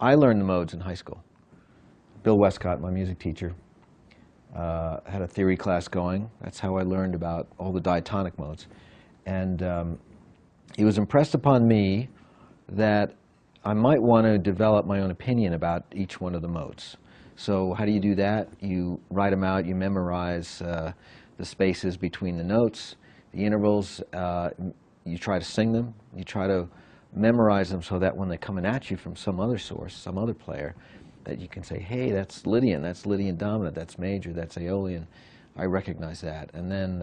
I learned the modes in high school. Bill Westcott, my music teacher, had a theory class going. That's how I learned about all the diatonic modes. And he was impressed upon me that I might want to develop my own opinion about each one of the modes. So how do you do that? You write them out, you memorize the spaces between the notes, the intervals, you try to sing them, you try to memorize them so that when they're coming at you from some other source, some other player, that you can say, hey, that's Lydian dominant, that's major, that's Aeolian, I recognize that. And then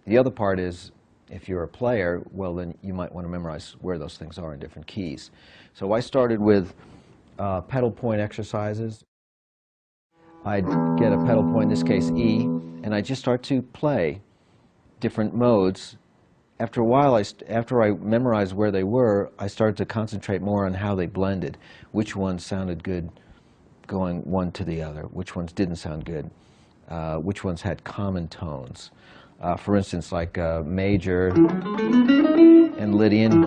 the other part is, if you're a player, well then you might want to memorize where those things are in different keys. So I started with pedal point exercises. I'd get a pedal point, in this case E, and I'd just start to play different modes. After a while, after I memorized where they were, I started to concentrate more on how they blended, which ones sounded good going one to the other, which ones didn't sound good, which ones had common tones. For instance, like major and Lydian,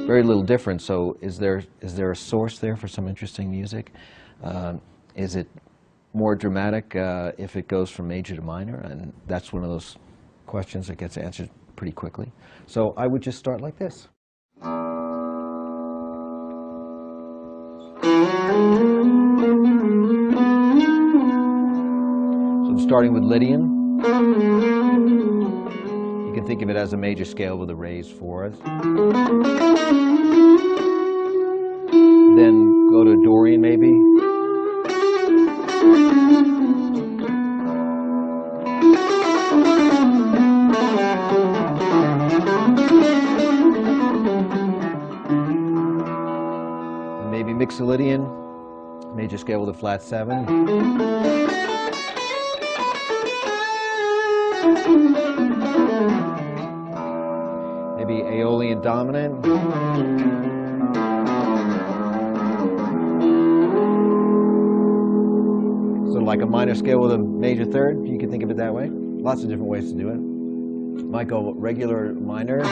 very little difference. So is there a source there for some interesting music? Is it more dramatic if it goes from major to minor? And that's one of those questions that gets answered pretty quickly. So I would just start like this. So I'm starting with Lydian. You can think of it as a major scale with a raised fourth. Then go to Dorian maybe. Maybe Mixolydian, major scale with a flat 7. Maybe Aeolian dominant. So like a minor scale with a major third, you can think of it that way. Lots of different ways to do it. Might go regular minor.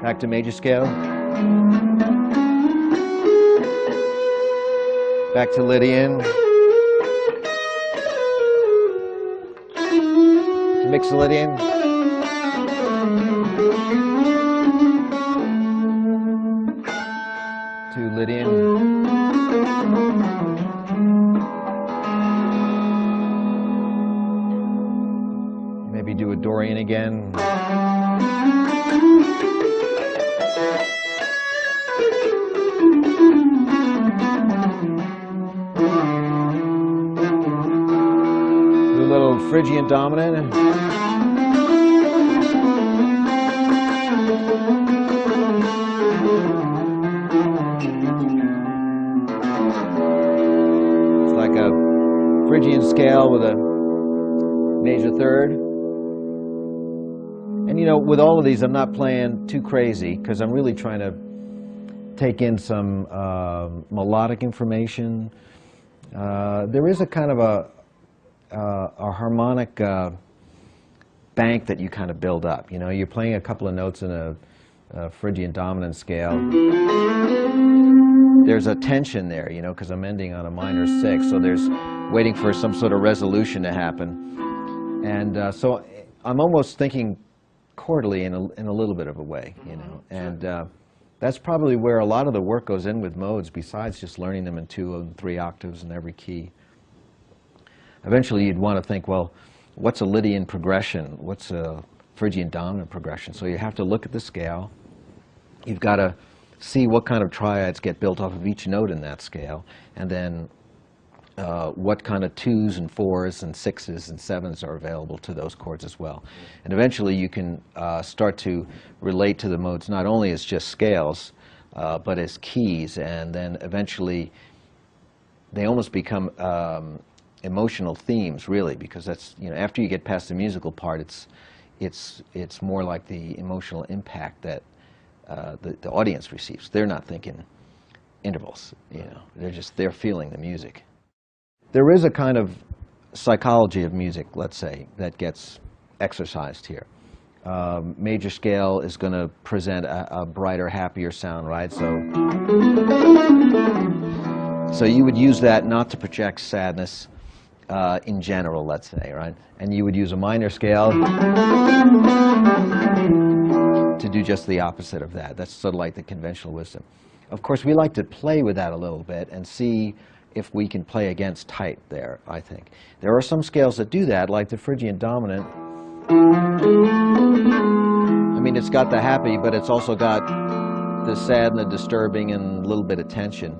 Back to major scale. Back to Lydian. To Mixolydian. To Lydian. Maybe do a Dorian again. Do a little Phrygian dominant. It's like a Phrygian scale with a major third. And you know, with all of these, I'm not playing too crazy because I'm really trying to take in some melodic information. There is a kind of a harmonic bank that you kind of build up. You know, you're playing a couple of notes in a Phrygian dominant scale. There's a tension there, you know, because I'm ending on a minor 6, so there's waiting for some sort of resolution to happen. And so I'm almost thinking chordally in a little bit of a way, you know. And that's probably where a lot of the work goes in with modes, besides just learning them in 2 and 3 octaves in every key. Eventually you'd want to think, well, what's a Lydian progression? What's a Phrygian dominant progression? So you have to look at the scale. You've got to see what kind of triads get built off of each note in that scale, and then what kind of 2s and 4s and 6s and 7s are available to those chords as well. And eventually you can start to relate to the modes not only as just scales, but as keys, and then eventually they almost become emotional themes, really, because that's, you know, after you get past the musical part, it's more like the emotional impact that the audience receives. They're not thinking intervals, you know, they're feeling the music. There is a kind of psychology of music, let's say, that gets exercised here. Major scale is going to present a brighter, happier sound, right? So you would use that not to project sadness in general, let's say, right? And you would use a minor scale to do just the opposite of that. That's sort of like the conventional wisdom. Of course, we like to play with that a little bit and see if we can play against type there, I think. There are some scales that do that, like the Phrygian dominant. I mean, it's got the happy, but it's also got the sad and the disturbing and a little bit of tension.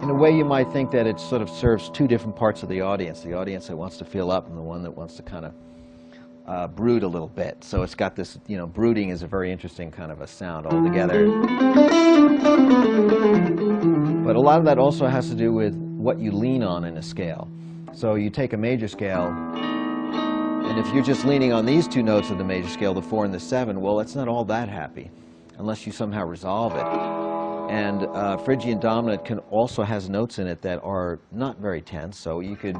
In a way, you might think that it sort of serves two different parts of the audience that wants to feel up and the one that wants to kind of brood a little bit. So it's got this, you know, brooding is a very interesting kind of a sound altogether. But a lot of that also has to do with what you lean on in a scale. So you take a major scale, and if you're just leaning on these two notes of the major scale, the 4 and the 7, well, it's not all that happy unless you somehow resolve it. And Phrygian dominant also has notes in it that are not very tense, so you could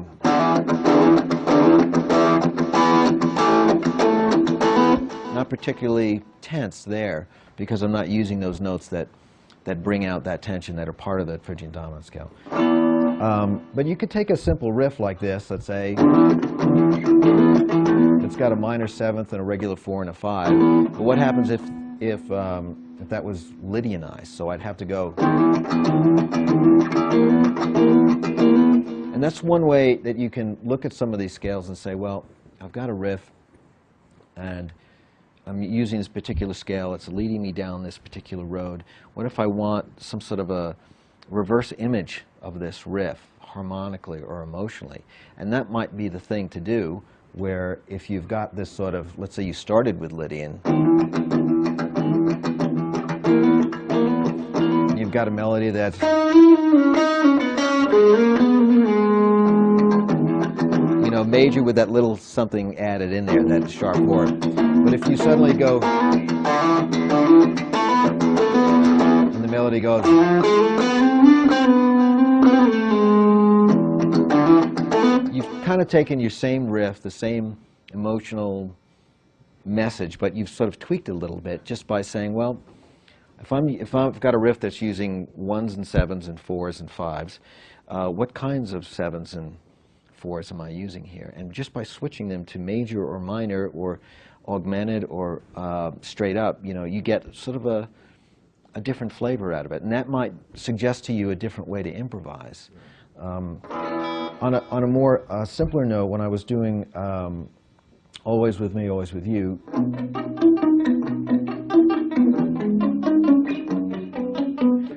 not particularly tense there, because I'm not using those notes that bring out that tension that are part of the Phrygian dominant scale. But you could take a simple riff like this, let's say. It's got a minor 7th and a regular 4 and a 5. But what happens if that was Lydianized? So I'd have to go. And that's one way that you can look at some of these scales and say, well, I've got a riff, and I'm using this particular scale. It's leading me down this particular road. What if I want some sort of a reverse image of this riff, harmonically or emotionally? And that might be the thing to do, where if you've got this sort of, let's say you started with Lydian, and you've got a melody that's, you know, major with that little something added in there, that sharp chord. But if you suddenly go, and the melody goes, you've kind of taken your same riff, the same emotional message, but you've sort of tweaked it a little bit just by saying, well, if I've got a riff that's using 1s and 7s and 4s and 5s, what kinds of 7s and 4s am I using here? And just by switching them to major or minor or augmented or straight up, you know, you get sort of a different flavor out of it. And that might suggest to you a different way to improvise. On a more simpler note, when I was doing Always With Me, Always With You,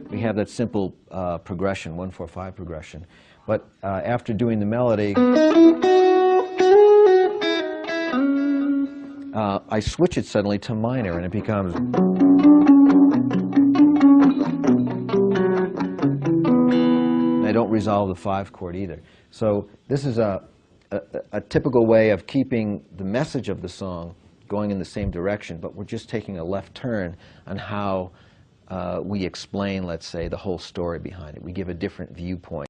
we have that simple progression, 1-4-5 progression. But after doing the melody, I switch it suddenly to minor, and it becomes. I don't resolve the 5 chord either. So this is a typical way of keeping the message of the song going in the same direction, but we're just taking a left turn on how we explain, let's say, the whole story behind it. We give a different viewpoint.